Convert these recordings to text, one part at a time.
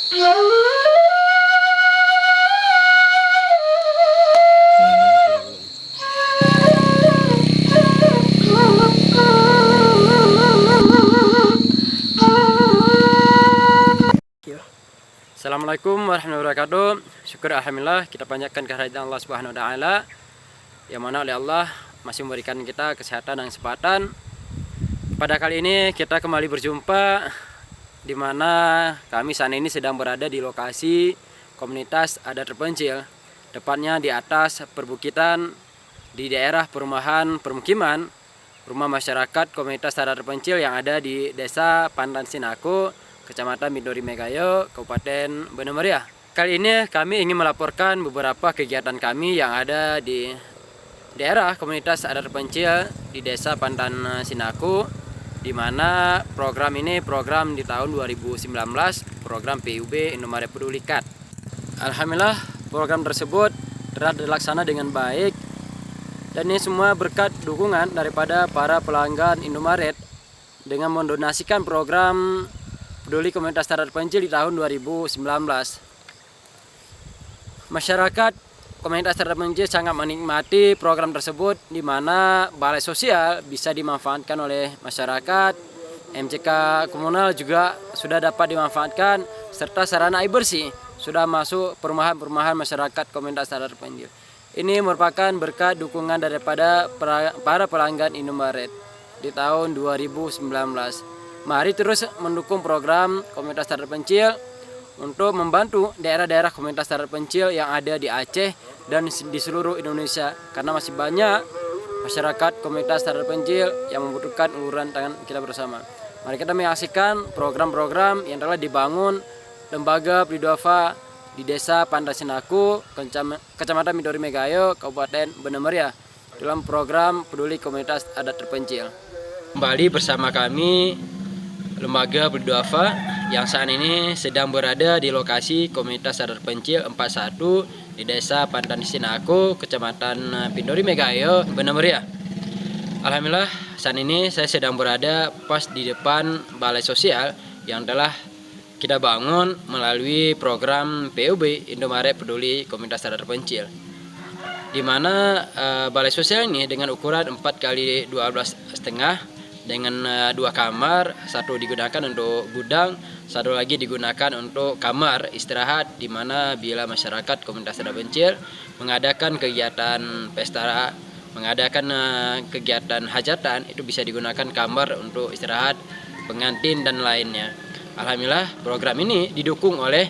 Assalamualaikum warahmatullahi wabarakatuh. Syukur alhamdulillah kita panjatkan kehadiran Allah Subhanahu wa taala, yang mana oleh Allah masih memberikan kita kesehatan dan kesempatan. Pada kali ini kita kembali berjumpa, di mana kami saat ini sedang berada di lokasi komunitas adat terpencil, tepatnya di atas perbukitan di daerah perumahan permukiman rumah masyarakat komunitas adat terpencil yang ada di Desa Pandan Sinaku, Kecamatan Midori Megayo, Kabupaten Bener Meriah. Kali ini kami ingin melaporkan beberapa kegiatan kami yang ada di daerah komunitas adat terpencil di Desa Pandan Sinaku, di mana program ini program di tahun 2019, program PUB Indomaret Peduli Kat. Alhamdulillah program tersebut telah dilaksana dengan baik, dan ini semua berkat dukungan daripada para pelanggan Indomaret dengan mendonasikan program Peduli Komunitas Adat Terpencil di tahun 2019. Masyarakat komunitas adat terpencil sangat menikmati program tersebut, di mana balai sosial bisa dimanfaatkan oleh masyarakat, MCK komunal juga sudah dapat dimanfaatkan, serta sarana air bersih sudah masuk perumahan-perumahan masyarakat komunitas adat terpencil. Ini merupakan berkat dukungan daripada para pelanggan Indomaret di tahun 2019. Mari terus mendukung program komunitas adat terpencil untuk membantu daerah-daerah komunitas adat terpencil yang ada di Aceh dan di seluruh Indonesia, karena masih banyak masyarakat komunitas adat terpencil yang membutuhkan uluran tangan kita bersama. Mari kita menyaksikan program-program yang telah dibangun Lembaga Peduli Duafa di Desa Pandan Sinaku, Kecamatan Midori Megayo, Kabupaten Bener Meriah, dalam program Peduli Komunitas Adat Terpencil. Kembali bersama kami Lembaga Peduli Duafa yang saat ini sedang berada di lokasi komunitas adat terpencil 41 di Desa Pandan Sinaku, Kecamatan Midori Megayo, Bener Meriah. Alhamdulillah saat ini saya sedang berada pas di depan balai sosial yang telah kita bangun melalui program PUB Indomaret Peduli Komunitas Adat Terpencil, di mana balai sosial ini dengan ukuran 4x12,5 dengan 2 kamar, satu digunakan untuk gudang, satu lagi digunakan untuk kamar istirahat, di mana bila masyarakat komunitas adat terpencil mengadakan kegiatan pesta, mengadakan kegiatan hajatan, itu bisa digunakan kamar untuk istirahat, pengantin dan lainnya. Alhamdulillah program ini didukung oleh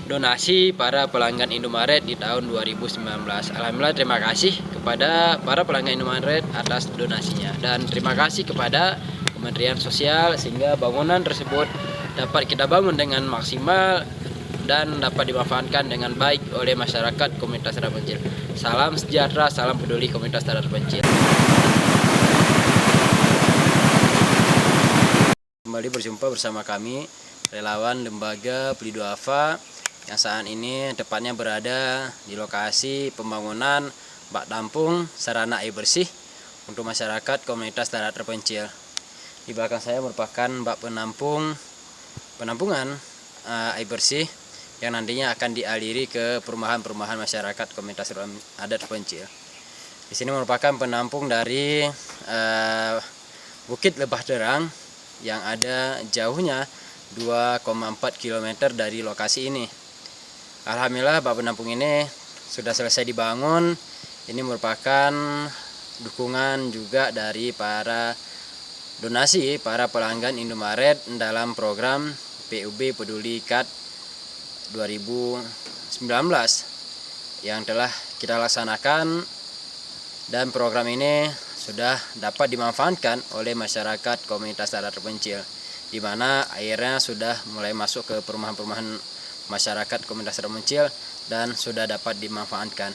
donasi para pelanggan Indomaret di tahun 2019. Alhamdulillah terima kasih kepada para pelanggan Indomaret atas donasinya, dan terima kasih kepada Kementerian Sosial sehingga bangunan tersebut dapat kita bangun dengan maksimal dan dapat dimanfaatkan dengan baik oleh masyarakat komunitas adat terpencil. Salam sejahtera, salam peduli komunitas adat terpencil. Kembali berjumpa bersama kami relawan Lembaga Peduli Duafa yang saat ini tepatnya berada di lokasi pembangunan bak tampung sarana air bersih untuk masyarakat komunitas adat terpencil. Di belakang saya merupakan bak penampungan air bersih yang nantinya akan dialiri ke perumahan-perumahan masyarakat komunitas adat terpencil. Di sini merupakan penampung dari Bukit Lebah Derang yang ada jauhnya 2,4 km dari lokasi ini. Alhamdulillah bak penampung ini sudah selesai dibangun. Ini merupakan dukungan juga dari para pelanggan Indomaret dalam program PUB Peduli Kat 2019 yang telah kita laksanakan, dan program ini sudah dapat dimanfaatkan oleh masyarakat komunitas adat terpencil, di mana airnya sudah mulai masuk ke perumahan-perumahan masyarakat komunitas adat terpencil dan sudah dapat dimanfaatkan.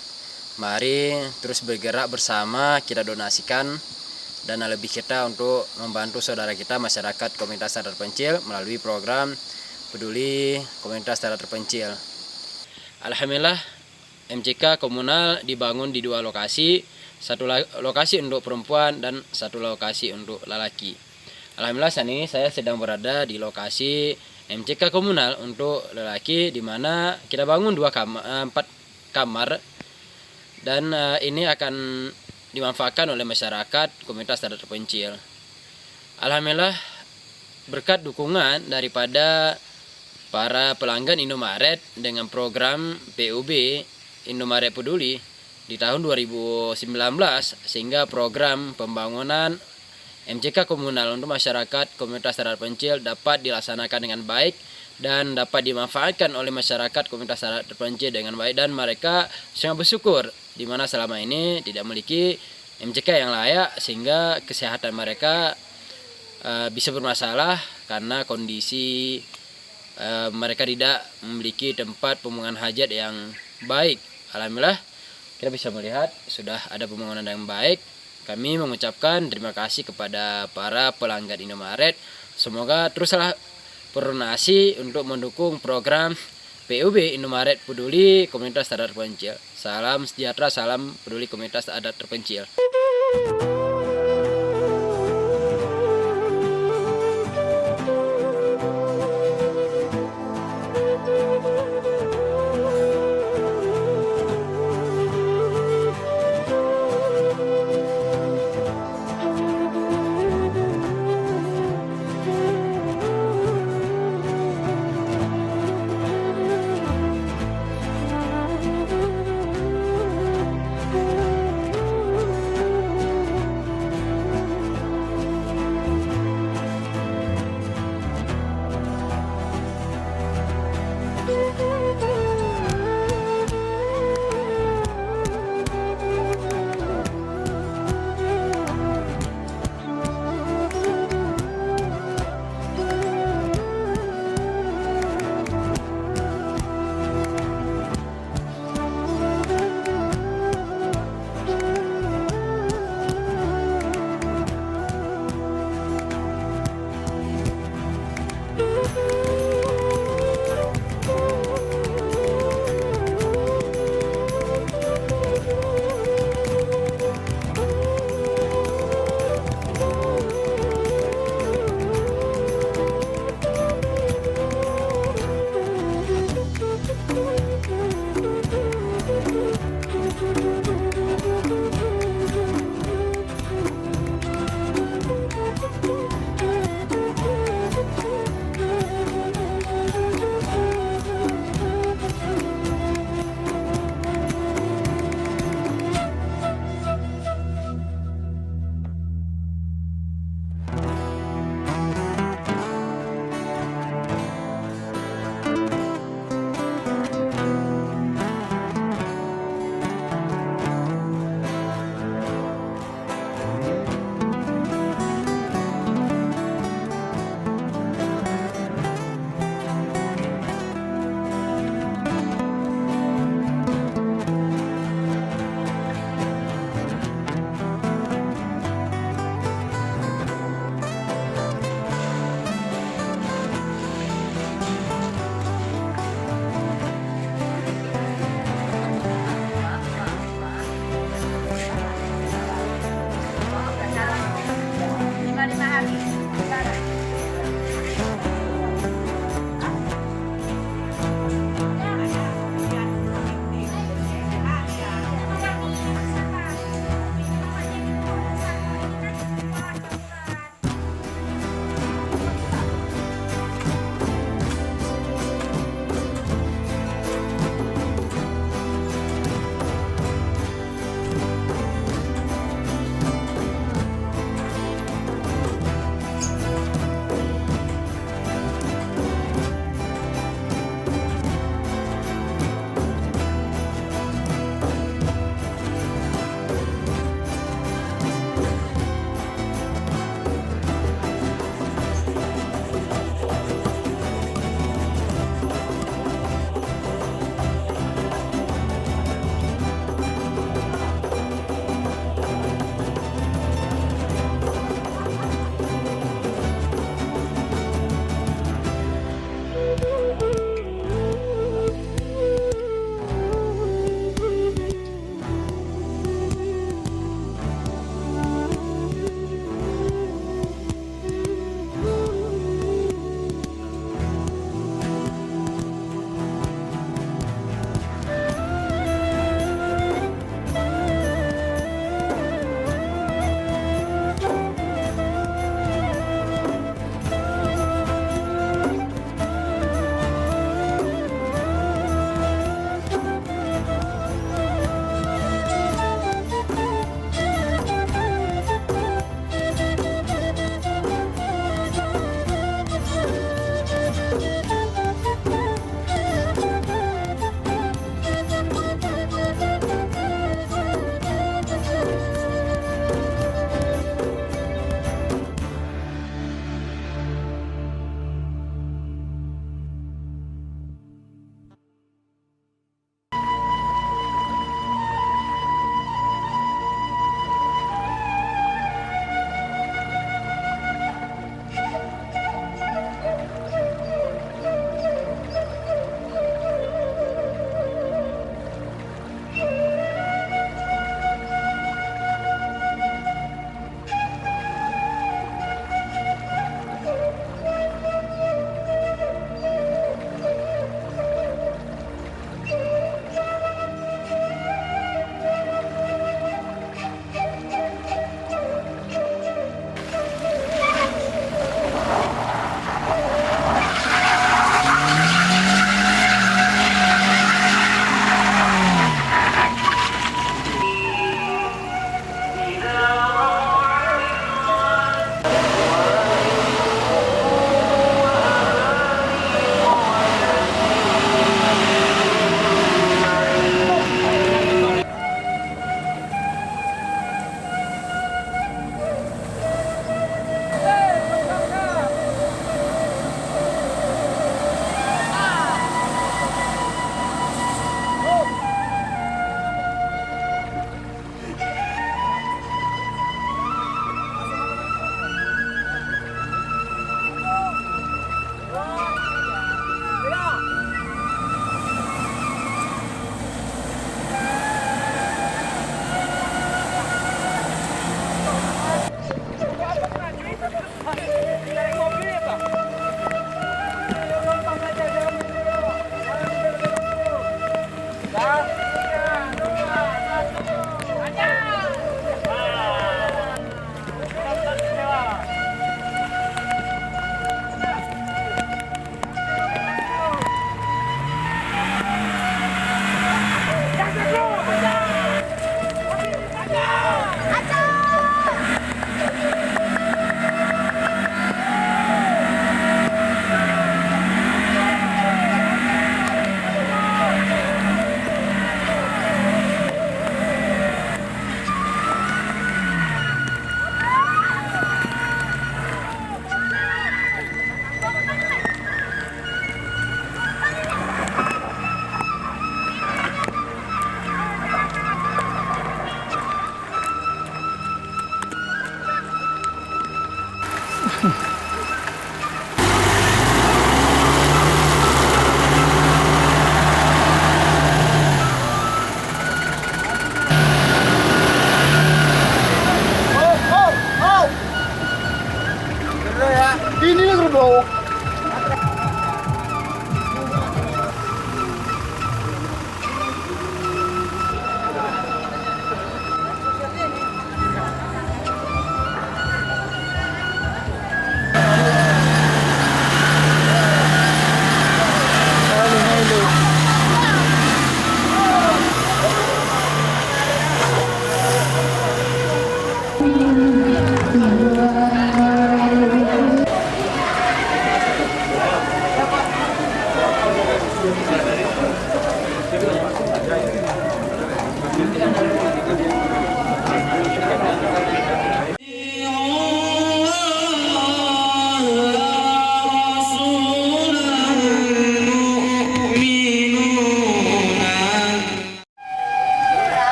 Mari terus bergerak bersama, kita donasikan dana lebih kita untuk membantu saudara kita masyarakat komunitas adat terpencil melalui program Peduli Komunitas Adat Terpencil. Alhamdulillah MCK komunal dibangun di 2 lokasi, satu lokasi untuk perempuan dan satu lokasi untuk lelaki. Alhamdulillah saat ini saya sedang berada di lokasi MCK komunal untuk lelaki, di mana kita bangun 4 kamar dan ini akan dimanfaatkan oleh masyarakat komunitas adat terpencil. Alhamdulillah berkat dukungan daripada para pelanggan Indomaret dengan program PUB Indomaret Peduli di tahun 2019, sehingga program pembangunan MCK komunal untuk masyarakat komunitas adat terpencil dapat dilaksanakan dengan baik dan dapat dimanfaatkan oleh masyarakat komunitas adat terpencil dengan baik, dan mereka sangat bersyukur di mana selama ini tidak memiliki MCK yang layak, sehingga kesehatan mereka bisa bermasalah karena kondisi mereka tidak memiliki tempat pembuangan hajat yang baik. Alhamdulillah kita bisa melihat sudah ada pembangunan yang baik. Kami mengucapkan terima kasih kepada para pelanggan Indomaret. Semoga teruslah berdonasi untuk mendukung program PUB Indomaret Peduli Komunitas Adat Terpencil. Salam sejahtera, salam peduli komunitas adat terpencil.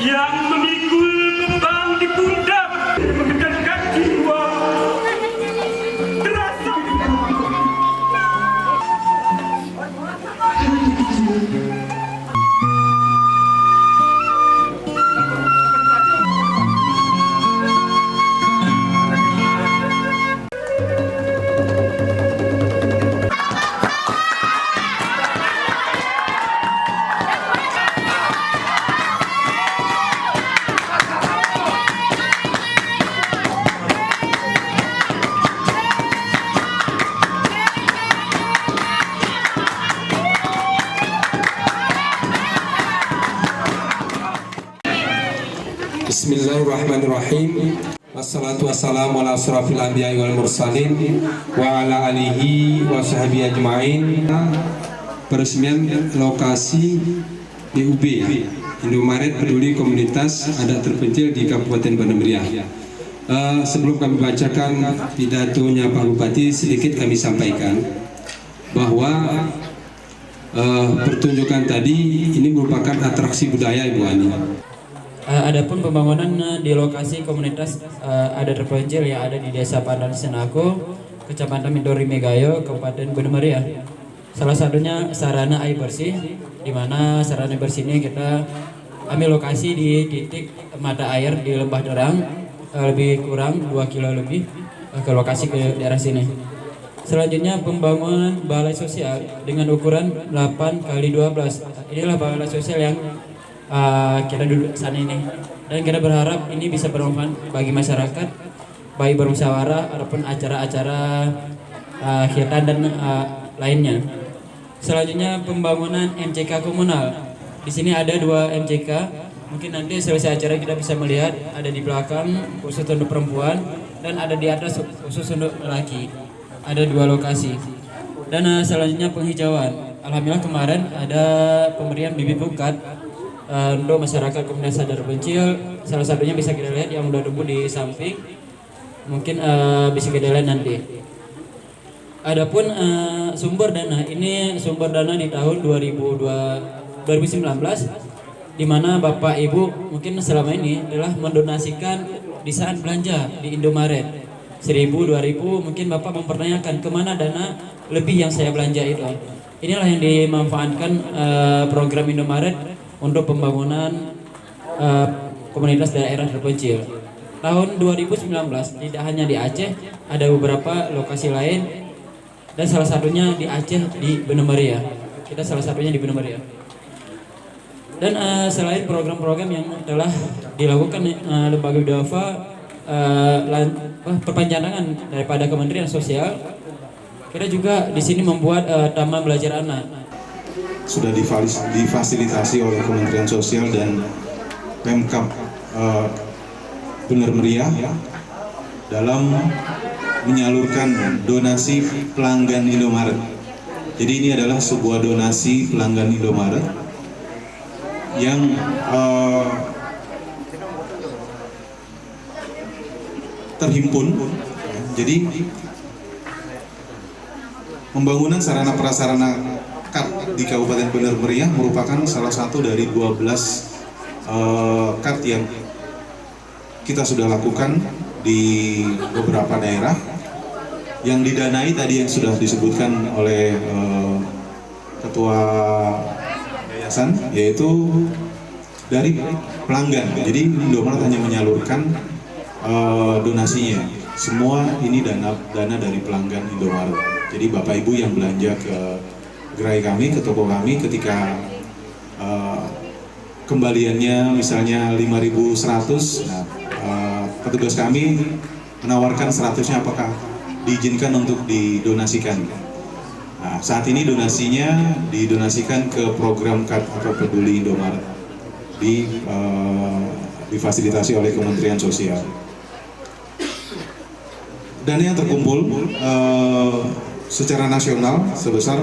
yang memikul beban di pundak, menegakkan jiwa terasa. Bismillahirrahmanirrahim. Wassalatu wassalamu ala asrafil anbiya'i wal mursalin wa ala alihi wa sahbihi ajma'in. Peresmian lokasi PUB Indomaret Peduli Komunitas Adat Terpencil di Kabupaten Bandar Meriah. Sebelum kami bacakan pidatonya Pak Bupati, sedikit kami sampaikan bahwa pertunjukan tadi ini merupakan atraksi budaya, Ibu Ani. Adapun pembangunan di lokasi komunitas adat terpencil yang ada di Desa Pandan Senako, Kecamatan Midori Megayo, Kabupaten Bandar Meriah. Salah satunya sarana air bersih, di mana sarana air bersih ini kita ambil lokasi di titik mata air di Lembah Derang, lebih kurang 2 kilo lebih ke lokasi ke daerah sini. Selanjutnya pembangunan balai sosial dengan ukuran 8 x 12. Inilah balai sosial yang kita duduk sana ini, dan kita berharap ini bisa bermanfaat bagi masyarakat, baik bermusyawarah ataupun acara-acara kegiatan dan lainnya. Selanjutnya pembangunan MCK komunal. Di sini ada 2 MCK. Mungkin nanti selesai acara kita bisa melihat, ada di belakang khusus untuk perempuan dan ada di atas khusus untuk laki. Ada 2 lokasi. Dan selanjutnya penghijauan. Alhamdulillah kemarin ada pemberian bibit pukat untuk masyarakat komunitas adat terpencil. Salah satunya bisa kita lihat yang udah tumbuh di samping, mungkin bisa kita lihat nanti. Adapun sumber dana, ini sumber dana di tahun 2019, di mana Bapak Ibu mungkin selama ini adalah mendonasikan di saat belanja di Indomaret 1.000, 2.000, mungkin Bapak mempertanyakan kemana dana lebih yang saya belanja itu. Inilah yang dimanfaatkan program Indomaret untuk pembangunan komunitas daerah terpencil. Tahun 2019 tidak hanya di Aceh, ada beberapa lokasi lain, dan salah satunya di Aceh di Bandar Meriah. Kita salah satunya di Bandar Meriah. Dan selain program-program yang telah dilakukan lembaga Widawa, perpanjangan daripada Kementerian Sosial, kita juga di sini membuat taman belajar anak. Sudah difasilitasi oleh Kementerian Sosial dan Pemkab Bandar Meriah dalam menyalurkan donasi pelanggan Indomaret. Jadi ini adalah sebuah donasi pelanggan Indomaret yang terhimpun. Jadi pembangunan sarana prasarana KAT di Kabupaten Bandar Meriah merupakan salah satu dari 12 KAT yang kita sudah lakukan di beberapa daerah yang didanai tadi yang sudah disebutkan oleh Ketua Yayasan, yaitu dari pelanggan. Jadi Indomaret hanya menyalurkan donasinya. Semua ini dana dari pelanggan Indomaret. Jadi Bapak Ibu yang belanja ke gerai kami, ke toko kami, ketika kembaliannya misalnya 5.100, nah, petugas kami menawarkan 100-nya apakah diizinkan untuk didonasikan. Nah, saat ini donasinya didonasikan ke program KAT atau Peduli Indomaret, difasilitasi oleh Kementerian Sosial. dana yang terkumpul secara nasional sebesar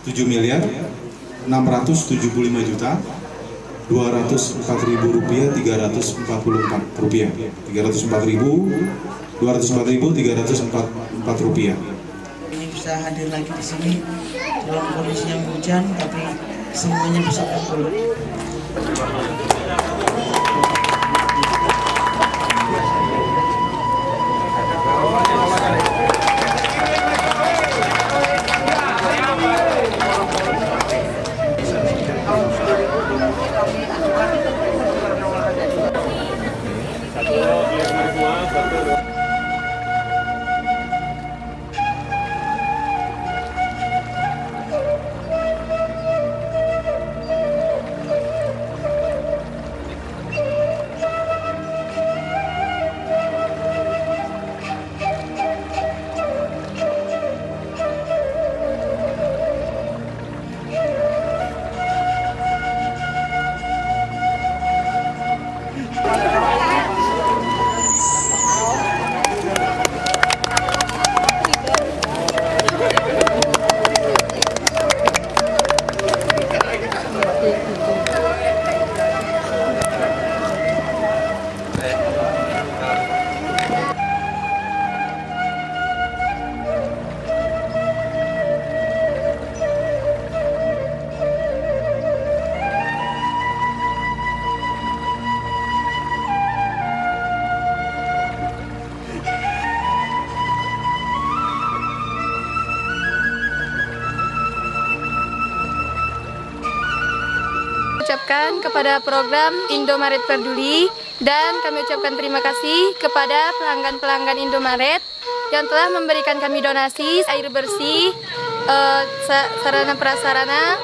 7.609.204.344 rupiah. 304.204.344 rupiah. Ini bisa hadir lagi di sini dalam kondisi yang hujan, tapi semuanya bisa kumpul. Ucapkan kepada program Indomaret Peduli, dan kami ucapkan terima kasih kepada pelanggan-pelanggan Indomaret yang telah memberikan kami donasi air bersih, sarana prasarana,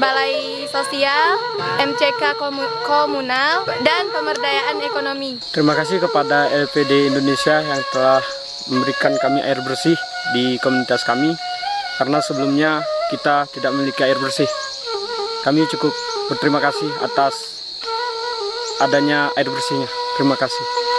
balai sosial, MCK komunal, dan pemberdayaan ekonomi. Terima kasih kepada LPD Indonesia yang telah memberikan kami air bersih di komunitas kami, karena sebelumnya kita tidak memiliki air bersih. Kami cukup berterima kasih atas adanya air bersihnya. Terima kasih.